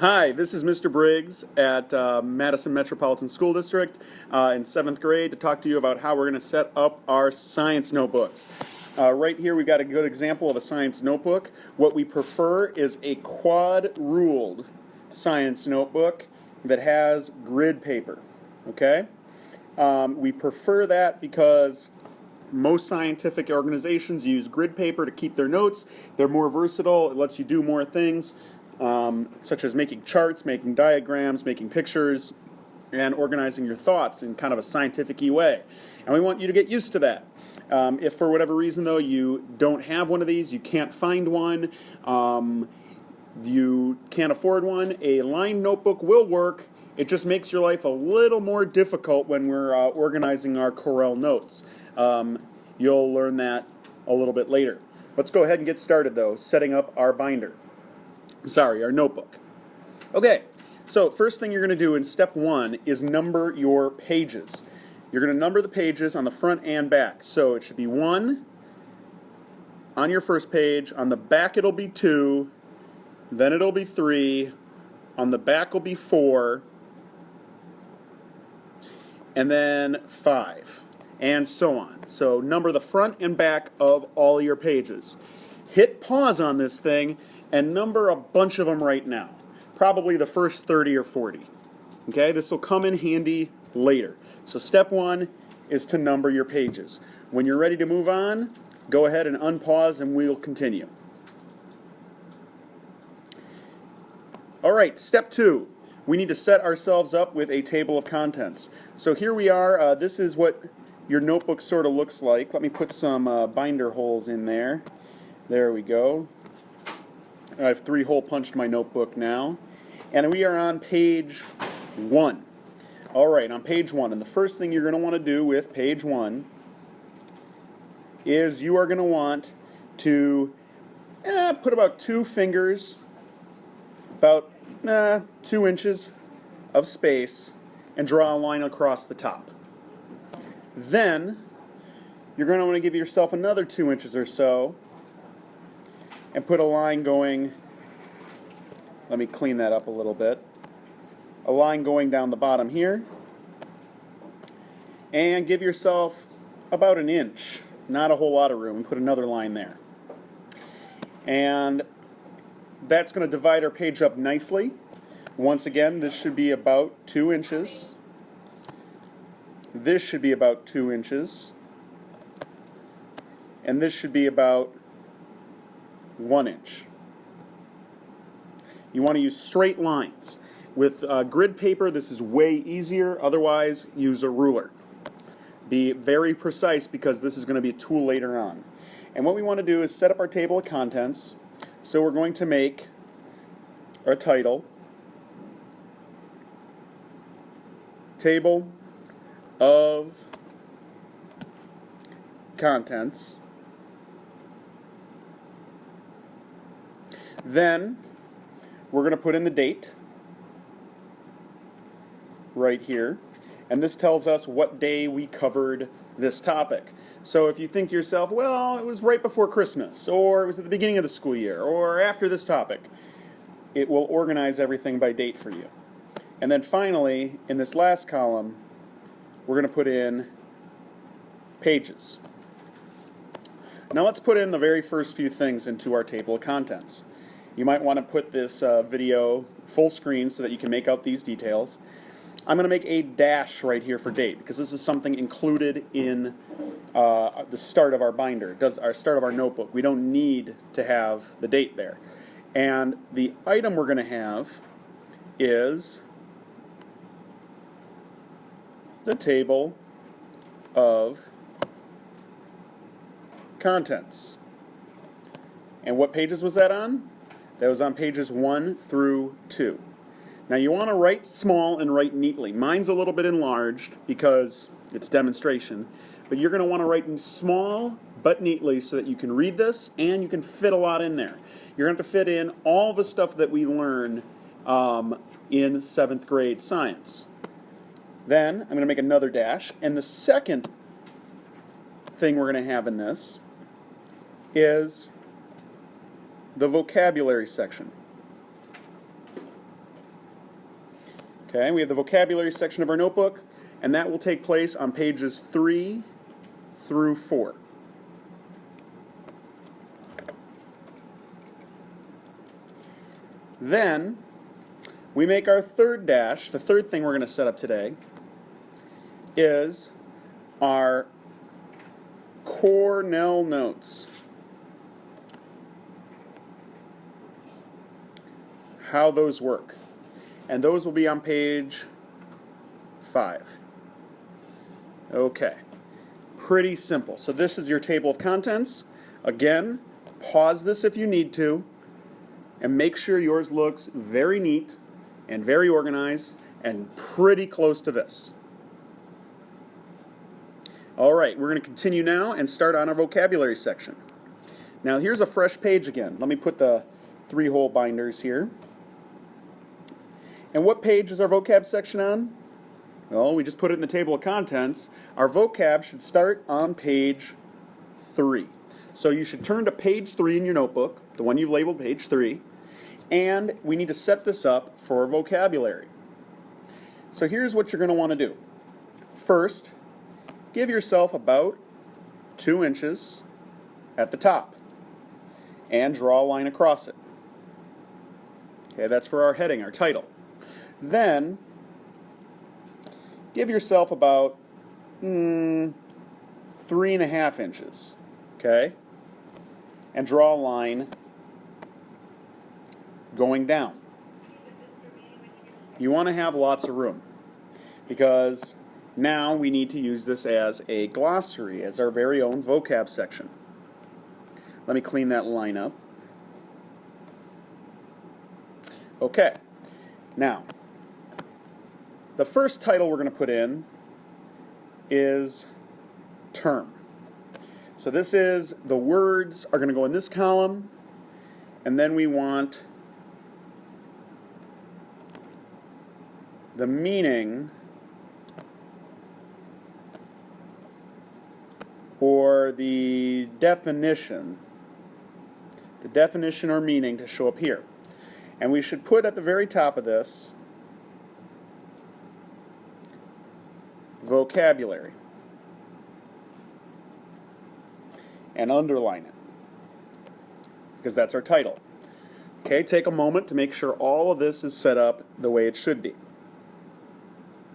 Hi, this is Mr. Briggs at Madison Metropolitan School District in 7th grade to talk to you about how we're going to set up our science notebooks. Right here we've got a good example of a science notebook. What we prefer is a quad-ruled science notebook that has grid paper. Okay? We prefer that because most scientific organizations use grid paper to keep their notes. They're more versatile. It lets you do more things, such as making charts, making diagrams, making pictures, and organizing your thoughts in kind of a scientific-y way. And we want you to get used to that. If for whatever reason, though, you don't have one of these, you can't find one, you can't afford one, a lined notebook will work. It just makes your life a little more difficult when we're organizing our Cornell Notes. You'll learn that a little bit later. Let's go ahead and get started, though, setting up our binder. Our notebook. Okay, so first thing you're going to do in step 1 is number your pages. You're going to number the pages on the front and back. So it should be 1 on your first page. On the back it'll be 2. Then it'll be 3. On the back will be 4. And then 5. And so on. So number the front and back of all your pages. Hit pause on this thing and number a bunch of them right now. Probably the first 30 or 40. Okay, this will come in handy later. So step 1 is to number your pages. When you're ready to move on, go ahead and unpause and we'll continue. Alright, step 2. We need to set ourselves up with a table of contents. So here we are. This is what your notebook sort of looks like. Let me put some binder holes in there. There we go. I've 3-hole punched my notebook now. And we are on page 1. Alright, on page 1. And the first thing you're going to want to do with page 1 is you are going to want to put about 2 fingers, about 2 inches of space, and draw a line across the top. Then you're going to want to give yourself another 2 inches or so and put a line going, let me clean that up a little bit, a line going down the bottom here, and give yourself about an inch, not a whole lot of room, and put another line there. And that's going to divide our page up nicely. Once again, this should be about 2 inches. This should be about 2 inches. And this should be about 1 inch. You want to use straight lines. With grid paper, this is way easier. Otherwise, use a ruler. Be very precise because this is going to be a tool later on. And what we want to do is set up our table of contents. So we're going to make our title, table of contents. Then we're going to put in the date right here, and this tells us what day we covered this topic. So if you think to yourself, well, it was right before Christmas, or it was at the beginning of the school year, or after this topic, it will organize everything by date for you. And then finally, in this last column, we're going to put in pages. Now let's put in the very first few things into our table of contents. You might want to put this video full screen so that you can make out these details. I'm going to make a dash right here for date because this is something included in the start of our binder, our start of our notebook. We don't need to have the date there. And the item we're going to have is the table of contents. And what pages was that on? That was on pages 1 through 2. Now you want to write small and write neatly. Mine's a little bit enlarged because it's demonstration, but you're going to want to write small but neatly so that you can read this and you can fit a lot in there. You're going to have to fit in all the stuff that we learn in 7th grade science. Then I'm going to make another dash, and the second thing we're going to have in this is the vocabulary section. Okay, we have the vocabulary section of our notebook, and that will take place on pages 3 through 4. Then we make our third dash. The third thing we're going to set up today is our Cornell Notes. How those work. And those will be on page 5. Okay. Pretty simple. So this is your table of contents. Again, pause this if you need to, and make sure yours looks very neat and very organized and pretty close to this. All right, we're going to continue now and start on our vocabulary section. Now here's a fresh page again. Let me put the 3-hole binders here. And what page is our vocab section on? Well, we just put it in the table of contents. Our vocab should start on page 3. So you should turn to page 3 in your notebook, the one you've labeled page 3, and we need to set this up for vocabulary. So here's what you're going to want to do. First, give yourself about 2 inches at the top and draw a line across it. Okay, that's for our heading, our title. Then, give yourself about 3.5 inches, okay? And draw a line going down. You want to have lots of room because now we need to use this as a glossary, as our very own vocab section. Let me clean that line up. Okay, now, the first title we're going to put in is term. So this is, the words are going to go in this column, and then we want the meaning or the definition or meaning to show up here. And we should put at the very top of this vocabulary and underline it because that's our title. Okay, take a moment to make sure all of this is set up the way it should be.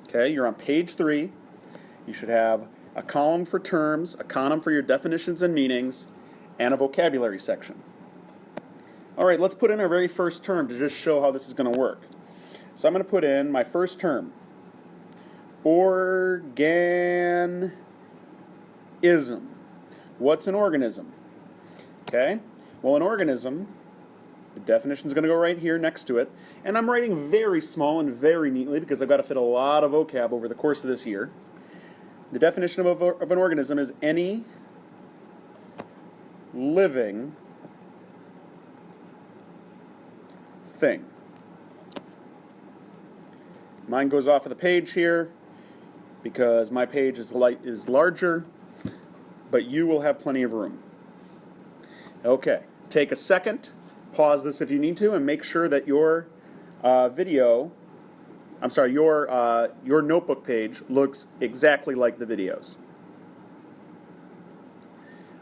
Okay, you're on page 3. You should have a column for terms, a column for your definitions and meanings, and a vocabulary section. All right, let's put in our very first term to just show how this is going to work. So I'm going to put in my first term. Organism. What's an organism? Okay, well, an organism, the definition is going to go right here next to it, and I'm writing very small and very neatly because I've got to fit a lot of vocab over the course of this year. The definition of an organism is any living thing. Mine goes off of the page here because my page is larger, but you will have plenty of room. Okay, take a second, pause this if you need to, and make sure that your your notebook page looks exactly like the videos.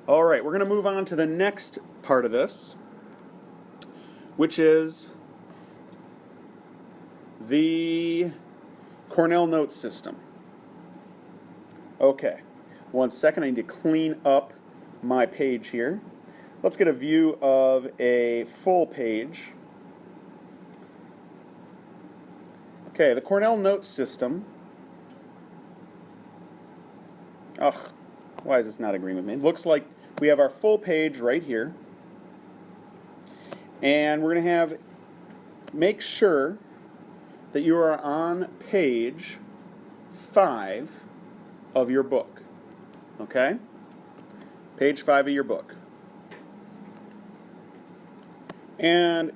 All right, we're going to move on to the next part of this, which is the Cornell Notes system. Okay, one second, I need to clean up my page here. Let's get a view of a full page. Okay, the Cornell Notes system. Ugh, why is this not agreeing with me? It looks like we have our full page right here. And we're going to make sure that you are on page 5 of your book. Okay? Page 5 of your book. And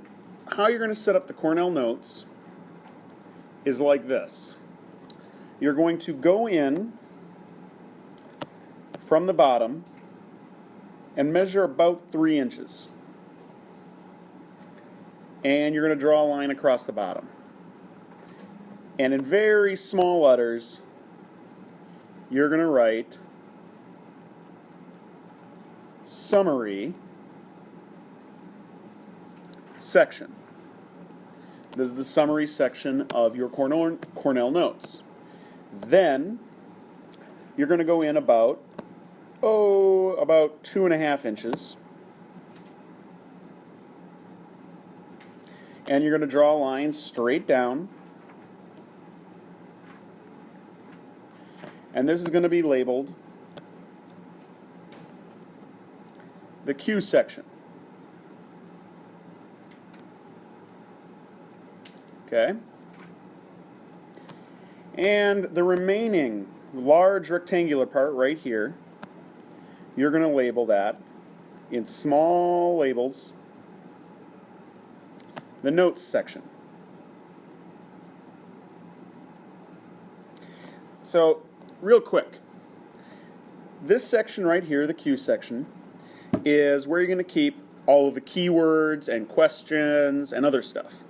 how you're going to set up the Cornell Notes is like this. You're going to go in from the bottom and measure about 3 inches. And you're going to draw a line across the bottom. And in very small letters, you're going to write summary section. This is the summary section of your Cornell Notes. Then you're going to go in about 2.5 inches. And you're going to draw a line straight down. And this is going to be labeled the Q section. Okay? And the remaining large rectangular part right here, you're going to label that in small labels the notes section. So, real quick, this section right here, the Q section, is where you're going to keep all of the keywords and questions and other stuff.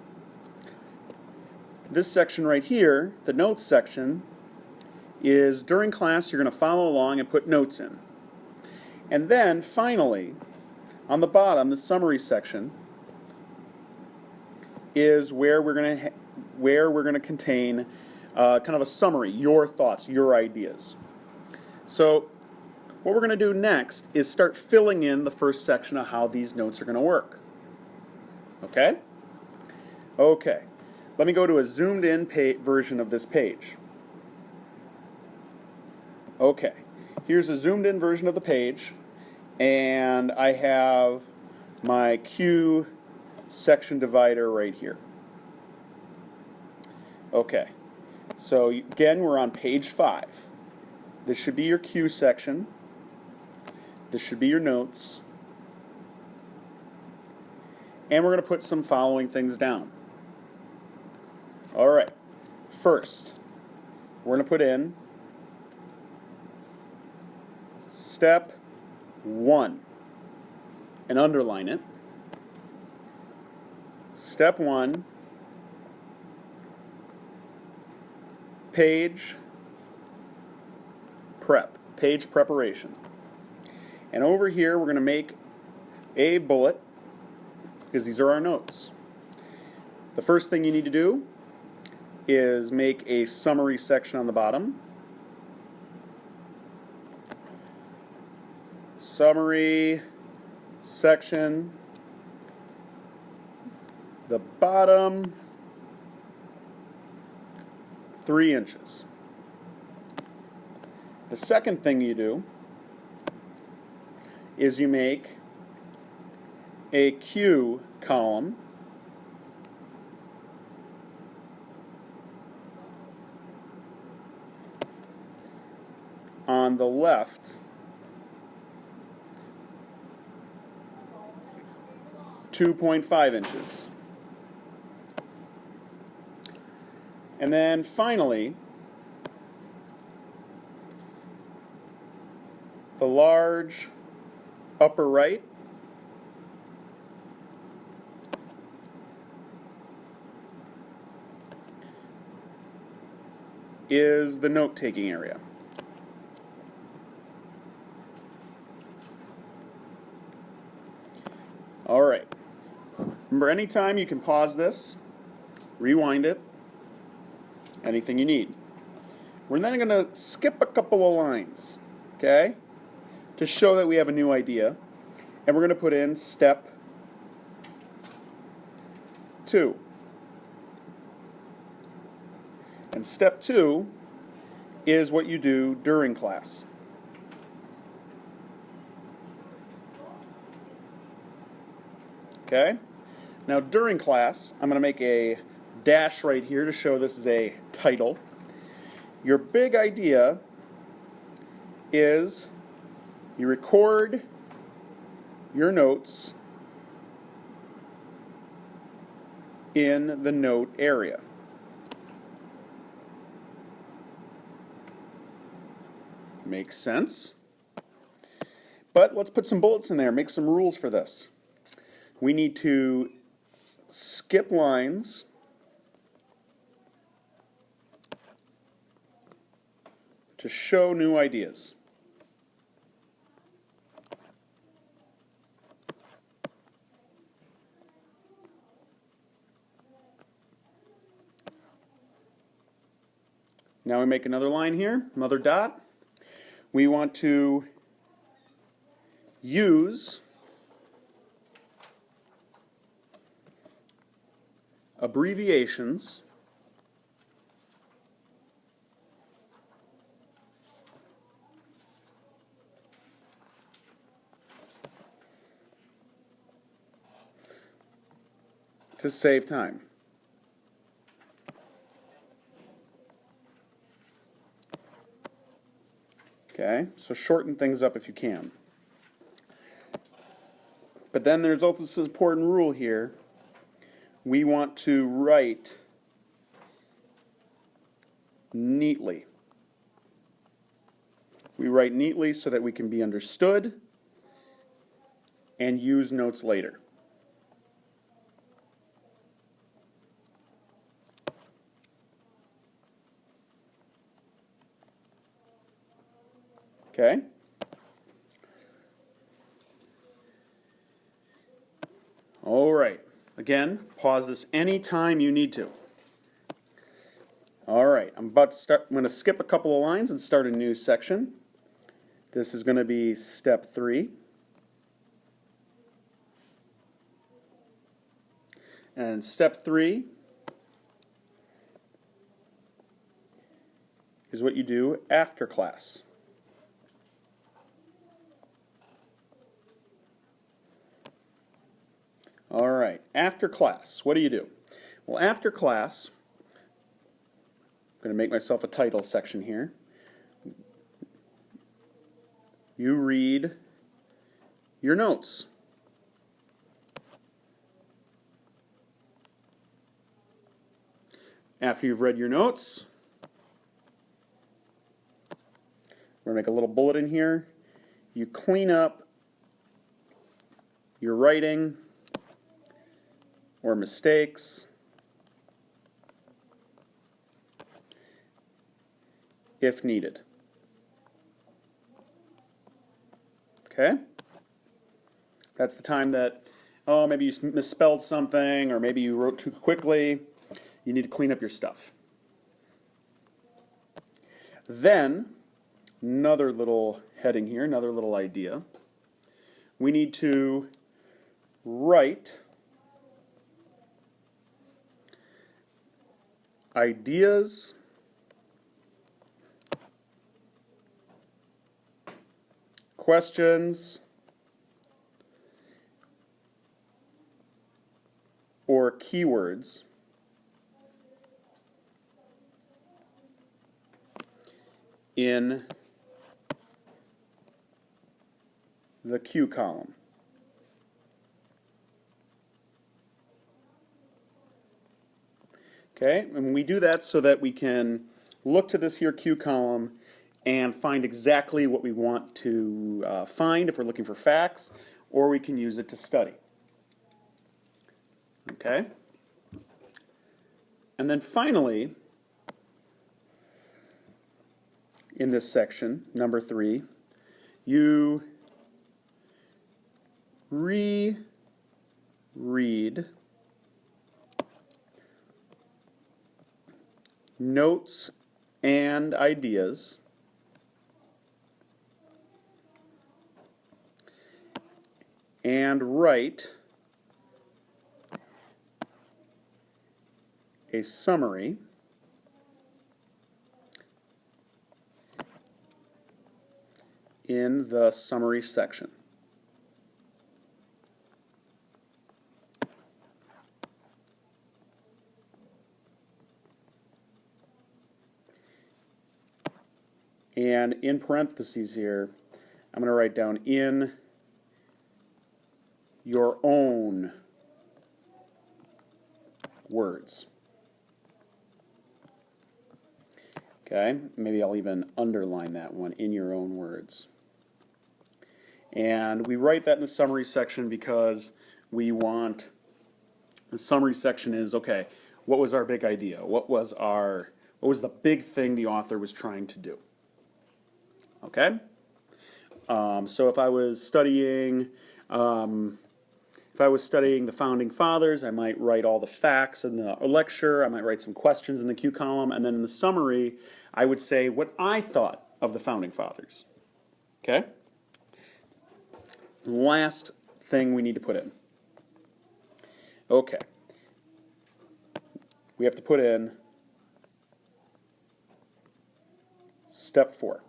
This section right here, the notes section, is during class you're going to follow along and put notes in. And then, finally, on the bottom, the summary section, is where we're going to contain kind of a summary, your thoughts, your ideas. So what we're going to do next is start filling in the first section of how these notes are going to work. Okay? Okay. Let me go to a zoomed in version of this page. Okay. Here's a zoomed in version of the page, and I have my Q section divider right here. Okay, so again, we're on page 5. This should be your Q section. This should be your notes. And we're going to put some following things down. All right, first, we're going to put in step 1 and underline it. Step 1, page prep, page preparation. And over here we're going to make a bullet, because these are our notes. The first thing you need to do is make a summary section on the bottom. Summary section. The bottom 3 inches. The second thing you do is you make a Q column on the left 2.5 inches. And then finally, the large upper right is the note-taking area. All right. Remember, anytime you can pause this, rewind it, anything you need. We're then going to skip a couple of lines, okay, to show that we have a new idea. And we're going to put in step 2. And step 2 is what you do during class. Okay? Now during class, I'm going to make a dash right here to show this is a title. Your big idea is you record your notes in the note area. Makes sense? But let's put some bullets in there, make some rules for this. We need to skip lines to show new ideas. Now we make another line here, another dot. We want to use abbreviations to save time. Okay, so shorten things up if you can. But then there's also this important rule here. We want to write neatly. We write neatly so that we can be understood and use notes later. Okay? All right. Again, pause this anytime you need to. All right, I'm going to skip a couple of lines and start a new section. This is going to be step 3. And step 3 is what you do after class. All right, after class, what do you do? Well, after class, I'm going to make myself a title section here. You read your notes. After you've read your notes, we're going to make a little bullet in here. You clean up your writing or mistakes if needed. Okay? That's the time that, oh, maybe you misspelled something, or maybe you wrote too quickly. You need to clean up your stuff. Then, another little heading here, another little idea. We need to write ideas questions or keywords in the Q column. Okay, and we do that so that we can look to this here Q column and find exactly what we want to find if we're looking for facts, or we can use it to study. Okay? And then finally, in this section, number 3, you reread notes and ideas and write a summary in the summary section. And in parentheses here, I'm going to write down in your own words. Okay, maybe I'll even underline that one, in your own words. And we write that in the summary section because we want, the summary section is, okay, what was our big idea? What was the big thing the author was trying to do? Okay? So if I was studying the Founding Fathers, I might write all the facts in the lecture, I might write some questions in the Q column, and then in the summary, I would say what I thought of the Founding Fathers. Okay? Last thing we need to put in. Okay. We have to put in step 4.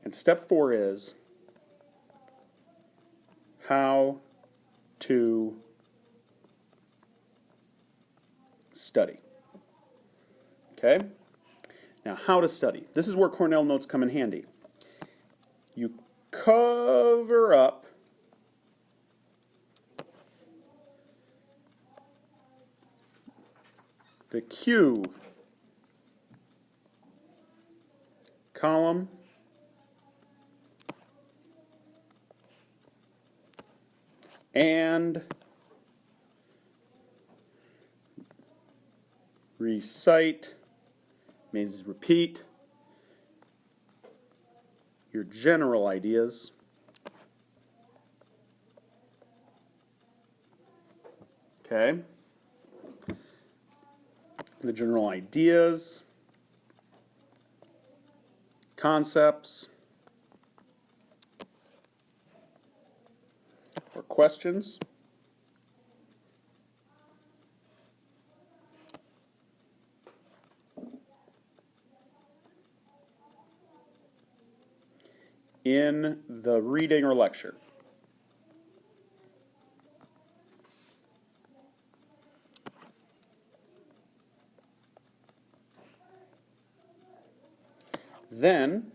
And step 4 is how to study. Okay? Now, how to study. This is where Cornell Notes come in handy. You cover up the Q column and recite, means repeat, your general ideas. Okay? The general ideas, concepts, or questions. In the reading or lecture. Then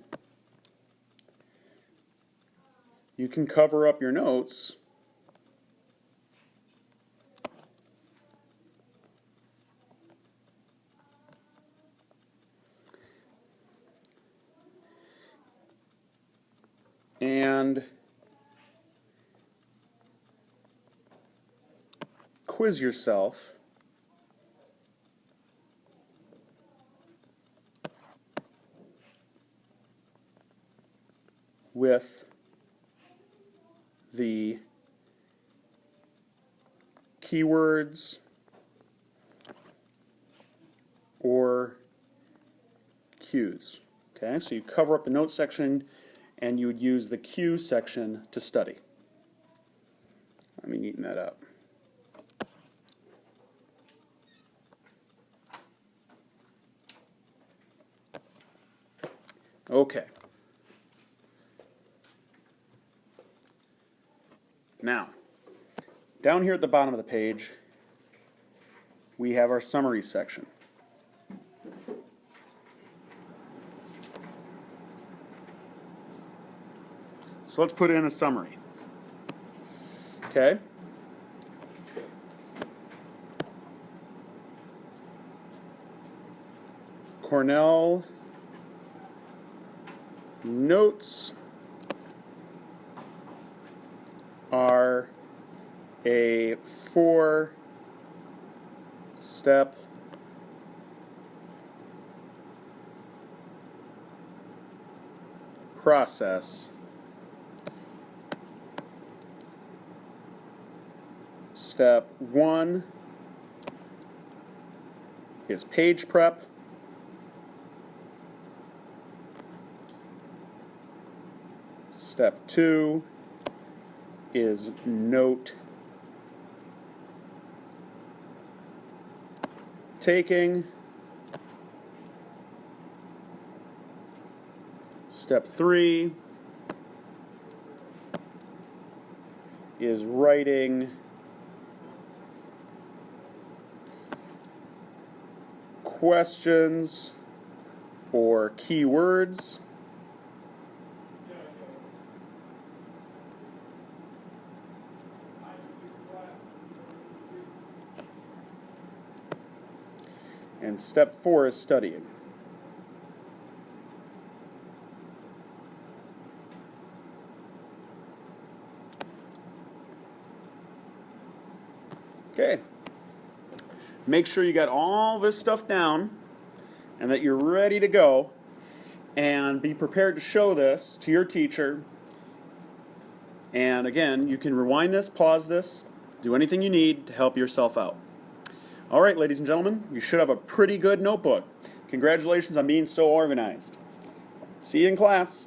you can cover up your notes and quiz yourself with the keywords or cues. Okay, so you cover up the notes section and you would use the cue section to study. Let me neaten that up. Okay. Now, down here at the bottom of the page, we have our summary section. So let's put in a summary. Okay? Cornell Notes are a 4-step process Step 1 is page prep. Step 2 is note taking. Step 3 is writing questions or keywords. And step 4 is studying. Okay. Make sure you got all this stuff down and that you're ready to go and be prepared to show this to your teacher. And again, you can rewind this, pause this, do anything you need to help yourself out. All right, ladies and gentlemen, you should have a pretty good notebook. Congratulations on being so organized. See you in class.